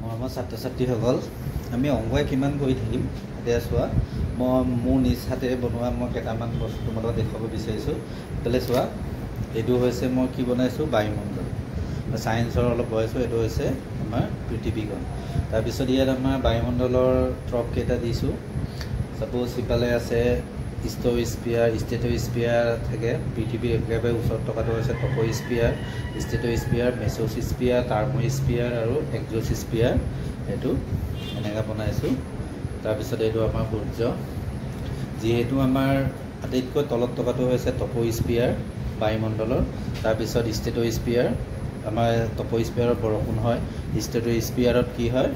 মৰমৰ ছাত্ৰ ছাত্ৰীসকল, আমি অংকই কিমান কৰি থাকিম। এতিয়া চোৱা, মই মোৰ নিজ হাতেৰে বনোৱা মই কেইটামান বস্তু তোমালোকক দেখুৱাব বিচাৰিছোঁ। এইফালে চোৱা, এইটো হৈছে মই কি বনাইছোঁ, বায়ুমণ্ডল। ছায়েন্সৰ অলপ বনাইছোঁ। এইটো হৈছে আমাৰ পৃথিৱীখন। তাৰপিছত ইয়াত আমাৰ বায়ুমণ্ডলৰ ট্ৰপকেইটা দিছোঁ। ছাপ'জ সিফালে আছে ষ্টেট'স্ফিয়াৰ থাকে। পৃথিৱীৰ একেবাৰে ওচৰত থকাটো হৈছে টপ'স্ফিয়াৰ, ষ্টেট'স্ফিয়াৰ, মেছ'স্ফিয়াৰ, থাৰ্মোস্ফিয়াৰ আৰু এক্সোস্ফিয়াৰ। এইটো এনেকৈ বনাইছোঁ। তাৰপিছত এইটো আমাৰ সূৰ্য। যিহেতু আমাৰ আটাইতকৈ তলত থকাটো হৈছে টপ'স্ফিয়াৰ বায়ুমণ্ডলৰ। তাৰপিছত ষ্টেট'স্ফিয়াৰ, আমাৰ টপ'স্ফিয়াৰত বৰষুণ হয়। ষ্টেট'স্ফিয়াৰত কি হয়,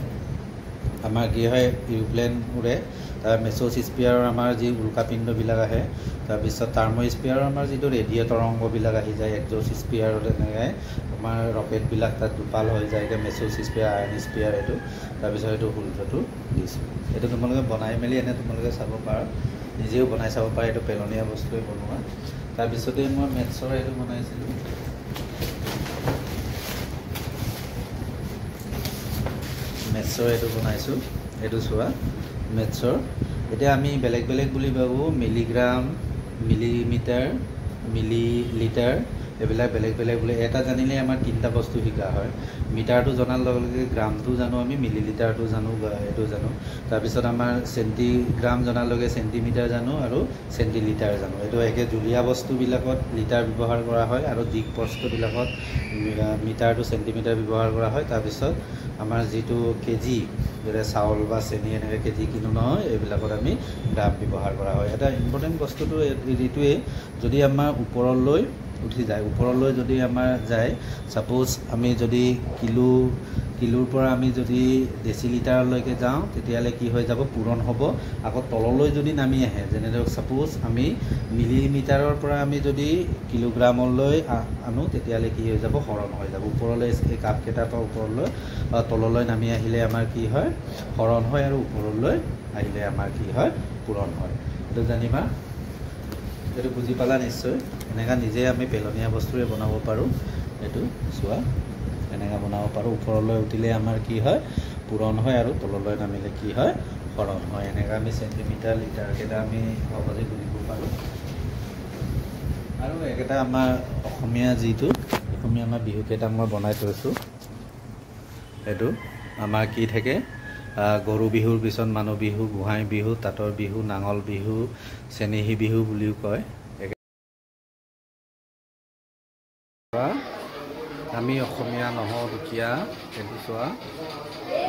আমাৰ কি হয়, এৰোপ্লেন উৰে। তাৰ মেছ'স্ফিয়াৰৰ আমাৰ যি উল্কাপিণ্ডবিলাক আহে। তাৰপিছত থাৰ্মোস্ফিয়াৰৰ আমাৰ যিটো ৰেডিঅ' তৰংগবিলাক আহি যায়। এক্সোস্ফিয়াৰত এনেকৈ আমাৰ ৰকেটবিলাক তাত দুপাল হৈ যায়। এতিয়া মেছ'স্ফিয়াৰ, আয়নস্ফিয়াৰ এইটো। তাৰপিছত এইটো সূৰ্যটো দিছোঁ। এইটো তোমালোকে বনাই মেলি এনে তোমালোকে চাব পাৰা, নিজেও বনাই চাব পাৰা। এইটো পেলনীয়া বস্তুৱে বনোৱা। তাৰপিছতে মই মেথছৰ এইটো বনাইছিলোঁ। মেথছৰ এইটো বনাইছোঁ। এইটো চোৱা, মেথছৰ এতিয়া আমি বেলেগ বেলেগ বুলি ভাবোঁ। মিলিগ্ৰাম, মিলিমিটাৰ, মিলিলিটাৰ, এইবিলাক বেলেগ বেলেগ বুলি। এটা জানিলে আমাৰ তিনিটা বস্তু শিকা হয়। মিটাৰটো জনাৰ লগে লগে গ্ৰামটো জানো আমি, মিলিলিটাৰটো জানো, এইটো জানো। তাৰপিছত আমাৰ চেণ্টিগ্ৰাম জনাৰ লগে চেণ্টিমিটাৰ জানো আৰু চেণ্টিলিটাৰ জানো। এইটো একে জুলীয়া বস্তুবিলাকত লিটাৰ ব্যৱহাৰ কৰা হয় আৰু দিক বস্তুবিলাকত মিটাৰটো চেণ্টিমিটাৰ ব্যৱহাৰ কৰা হয়। তাৰপিছত আমাৰ যিটো কেজি, যেনে চাউল বা চেনি এনেকৈ কেজি কিনো নহয়, এইবিলাকত আমি গ্ৰাম ব্যৱহাৰ কৰা হয়। এটা ইম্পৰ্টেণ্ট বস্তুটো এইটোৱেই, যদি আমাৰ ওপৰলৈ উঠি যায়, ওপৰলৈ যদি আমাৰ যায়, ছাপ'জ আমি যদি কিলোৰ পৰা আমি যদি ডেচিলিটাৰলৈকে যাওঁ, তেতিয়াহ'লে কি হৈ যাব, পূৰণ হ'ব। আকৌ তললৈ যদি নামি আহে, যেনে ধৰক ছাপ'জ আমি মিলিমিটাৰৰ পৰা আমি যদি কিলোগ্ৰামলৈ আনো, তেতিয়াহ'লে কি হৈ যাব, হৰণ হৈ যাব। ওপৰলৈ এই কাপকেইটাৰ পৰা ওপৰলৈ তললৈ নামি আহিলে আমাৰ কি হয়, হৰণ হয়। আৰু ওপৰলৈ আহিলে আমাৰ কি হয়, পূৰণ হয়। এইটো জানিবা, এইটো বুজি পালা নিশ্চয়। এনেকৈ নিজে আমি পেলনীয়া বস্তুৰে বনাব পাৰোঁ। এইটো চোৱা, এনেকৈ বনাব পাৰোঁ। ওপৰলৈ উঠিলে আমাৰ কি হয়, পূৰণ হয়। আৰু তললৈ নামিলে কি হয়, হৰণ হয়। এনেকৈ আমি চেণ্টিমিটাৰ, লিটাৰকেইটা আমি সহজে বুজিব পাৰোঁ। আৰু একেটা আমাৰ অসমীয়া আমাৰ বিহুকেইটা মই বনাই থৈছোঁ। এইটো আমাৰ কি থাকে, গৰু বিহুৰ পিছত মানুহ বিহু, গোঁসাই বিহু, তাঁতৰ বিহু, নাঙল বিহু, চেনেহী বিহু বুলিও কয়। আমি অসমীয়া নহওঁ দুখীয়া। এইটো চোৱা,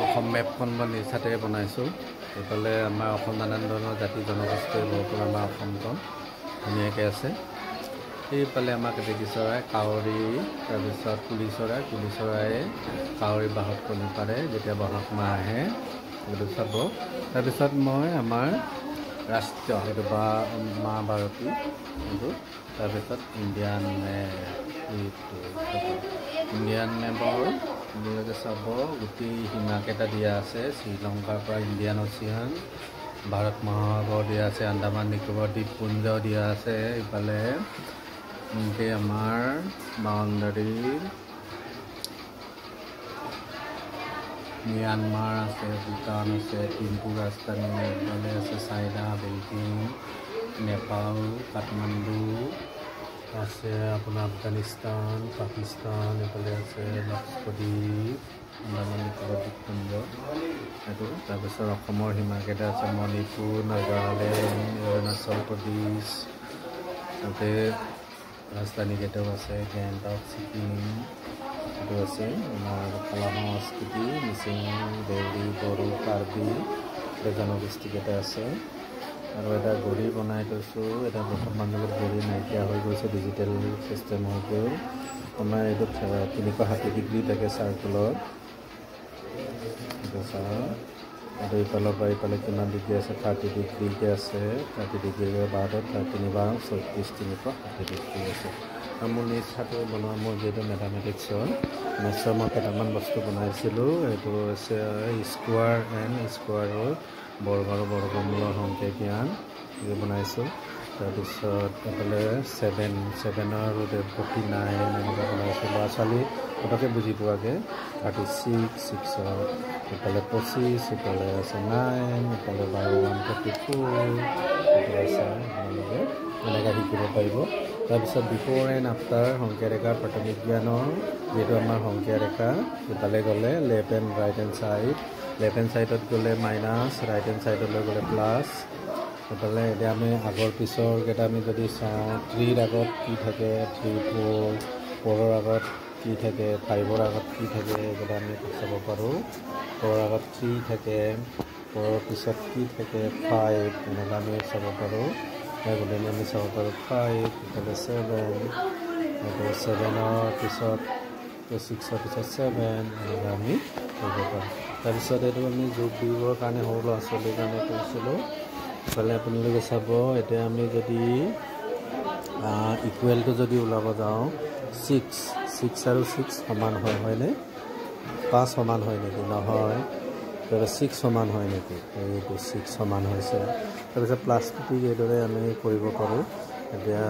অসম মেপখন মই নিজ হাতেৰে বনাইছোঁ। এইফালে আমাৰ অসম নানান ধৰণৰ জাতি জনগোষ্ঠীৰ ভৰপূৰ আমাৰ অসমখন ধুনীয়াকৈ আছে। সেইফালে আমাক কেতেকী চৰাই, কাউৰী, তাৰপিছত কুলি চৰাইয়ে কাউৰী বাঁহত কণী পাৰে যেতিয়া বহাগ মাহ আহে। এইটো চাব। তাৰপিছত মই আমাৰ ৰাষ্ট্ৰীয়, সেইটো মা ভাৰতী, এইটো। তাৰপিছত ইণ্ডিয়ান মেপৰ আপোনালোকে চাব, গোটেই সীমাকেইটা দিয়া আছে। শ্ৰীলংকাৰ পৰা ইণ্ডিয়ান অচিয়ান, ভাৰত মহাসাগৰ দিয়া আছে, আন্দামান নিকোবৰ দ্বীপপুঞ্জ দিয়া আছে। ইফালে আমাৰ বাউণ্ডাৰী ম্যানমাৰ আছে, ভূটান আছে, থিম্পু ৰাজধানী, ইফালে আছে চাইনা, বেইজিং, নেপাল, কাঠমাণ্ডু আছে, আপোনাৰ আফগানিস্তান, পাকিস্তান, এইফালে আছে লক্ষদ্বীপ, আন্দামান নিকোবৰ দ্বীপপুঞ্জ, এইটো। তাৰপিছত অসমৰ সীমাকেইটা আছে মণিপুৰ, নাগালেণ্ড, অৰুণাচল প্ৰদেশ, তাতে ৰাজধানীকেইটাও আছে গেংটক, ছিকিম, এইটো আছে আমাৰ কলা সংস্কৃতি, মিচিং, দেউৰী, বড়ো, কাৰ্বি, জনগোষ্ঠীকেইটা আছে। আৰু এটা ঘড়ী বনাই থৈছোঁ। এটা বৰ্তমান যুগত ঘড়ী নাইকিয়া হৈ গৈছে, ডিজিটেল চিষ্টেম হৈ গ'ল। আমাৰ এইটো 360 ডিগ্ৰী থাকে চাৰ্কুলৰ। এইটো চাওঁ, এইটো ইফালৰ পৰা ইফালে কিমান ডিগ্ৰী আছে, 30 ডিগ্ৰীকৈ আছে। 30 ডিগ্ৰীৰ বাৰত 33,360 ডিগ্ৰী আছে। আৰু মোৰ নিজ হাতেৰে বনোৱা, মোৰ যিহেতু মেথমেটিক্সৰ মই কেইটামান বস্তু বনাইছিলোঁ। এইটো হৈছে স্কোৱাৰ এণ্ড স্কোৱাৰৰ বৰ্গ আৰু বৰ্গমূলৰ সংখ্যা জ্ঞান, এই বনাইছোঁ। তাৰপিছত এইফালে 7 আৰু 49 এনেকৈ বনাইছোঁ। ল'ৰা ছোৱালী পটককৈ বুজি পোৱাকৈ 36 6 ইফালে 25 ইফালে আছে 9 ইফালে 144 এইটো আছে আপোনালোকে এনেকৈ শিকিব পাৰিব। তাৰপিছত বিফৰ এণ্ড আফটাৰ সংখ্যা ৰেখা প্ৰাথমিক জ্ঞানৰ যিহেতু আমাৰ সংখ্যা ৰেখা ইফালে গ'লে left and right hand side, left hand চাইডত গ'লে মাইনাছ, ৰাইট হেণ্ড চাইডলৈ গ'লে প্লাছ। এইফালে এতিয়া আমি আগৰ পিছৰকেইটা আমি যদি চাওঁ 3ৰ আগত কি থাকে 3 4, 4ৰ আগত কি থাকে 5ৰ আগত কি থাকে এইকেইটা আমি চাব পাৰোঁ। 4ৰ আগত 3 থাকে, 4ৰ পিছত কি থাকে 5 এনেকৈ আমি চাব পাৰোঁ। গতিকে আমি চাব পাৰোঁ 5 ইফালে 7 এইটো 7ৰ পিছত 6ৰ পিছত 7 এনেকৈ আমি কৰিব পাৰোঁ। তাৰপিছত এইটো আমি যোগ দিবৰ কাৰণে সৰু ল'ৰা ছোৱালীৰ কাৰণে কৰিছিলোঁ। ইফালে আপোনালোকে চাব এতিয়া আমি যদি ইকুৱেলটো যদি ওলাব যাওঁ 6 আৰু 6 সমান হয় হয়নে? 5 সমান হয় নেকি? নহয়। তাৰপিছত 6 সমান হয় নেকি? এইটো 6 সমান হৈছে। তাৰপিছত প্লাছ টুপিক এইদৰে আমি কৰিব পাৰোঁ। এতিয়া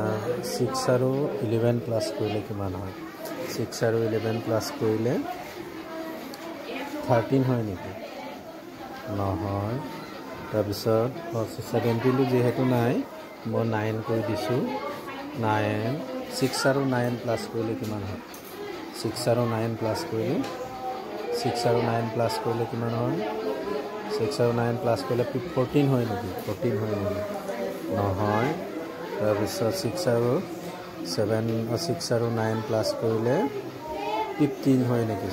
6 আৰু 11 প্লাছ কৰিলে কিমান হয়? 6 আৰু 11 প্লাছ কৰিলে 13 হয় নেকি? নহয়। তাৰপিছত 17টো যিহেতু নাই মই 9 কৰি দিছোঁ। 9 6 আৰু 9 প্লাছ কৰিলে কিমান হয়? 6 আৰু 9 প্লাছ কৰিলে 6 আৰু 9 প্লাছ কৰিলে কিমান হয়? 6 আৰু 9 প্লাছ কৰিলে 14 হয় নেকি? 14 হয় নেকি? নহয়। তাৰপিছত 6 আৰু 9 প্লাছ কৰিলে 15 হয় নেকি?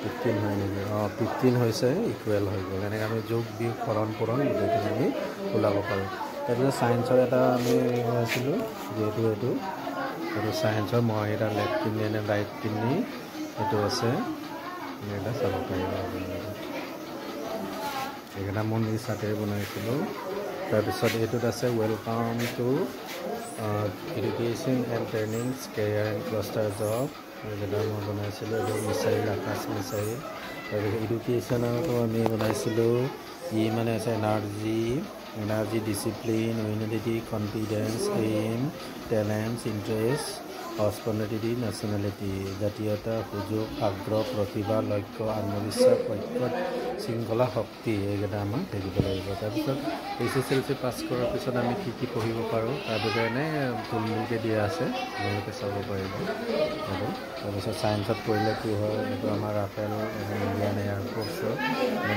15 হয় নেকি? 15 হৈছে ইকুৱেল হৈ গ'ল। এনেকৈ আমি যোগ বিয়োগ হৰণ পূৰণ গোটেইখিনি আমি ওলাব পাৰোঁ। তাৰপিছত ছায়েন্সৰ এটা আমি আছিলোঁ যিহেতু এইটো ছায়েন্সৰ মই এটা লেফ্ট কিডনী এনে ৰাইট কিডনী এইটো আছে এটা চাব পাৰিব। এইকেইটা মই নিজ হাতেৰে বনাইছিলোঁ। তাৰপিছত এইটোত আছে welcome to education and trainings career and cluster job এইকেইটা মই বনাইছিলোঁ। এইটো মিছাইল আকাশ মিছাইল। তাৰপিছত এডুকেশ্যনতো আমি বনাইছিলোঁ মানে আছে energy discipline unity confidence aim talents interest hospitality nationality জাতীয়তা সুযোগ আগ্ৰহ প্ৰতিভা লক্ষ্য আত্মবিশ্বাস ঐক্যত শৃংখলা শক্তি এইকেইটা আমাৰ থাকিব লাগিব। তাৰপিছত SSLC পাছ কৰাৰ পিছত আমি কি কি পঢ়িব পাৰোঁ তাৰ কাৰণে থুলমূলকৈ দিয়া আছে, আপোনালোকে চাব পাৰিব। তাৰপিছত ছায়েন্সত পঢ়িলে কি হয় এইটো আমাৰ ৰাফেল ইণ্ডিয়ান এয়াৰফ'ৰ্চৰ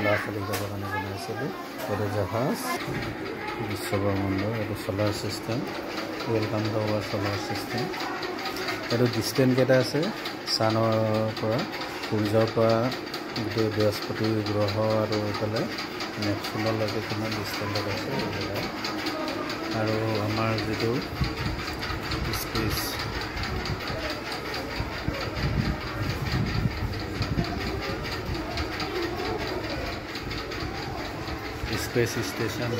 ল'ৰা ছোৱালীক যাবৰ কাৰণে বনাইছিলোঁ। এইটো জাহাজ বিশ্বব্ৰহ্মাণ্ড, এইটো চলাৰ ছিষ্টেম ৱেলকাম টু আৱাৰ চলাৰ ছিষ্টেম। এইটো ডিষ্টেঞ্চ কেইটা আছে চানৰ পৰা সূৰ্যৰ পৰা গোটেই বৃহস্পতি গ্ৰহ আৰু এইফালে নেপচুনলৈকে কিমান ডিষ্টেঞ্চত আছে এইবিলাক। আৰু আমাৰ যিটো স্পেচ ষ্টেচন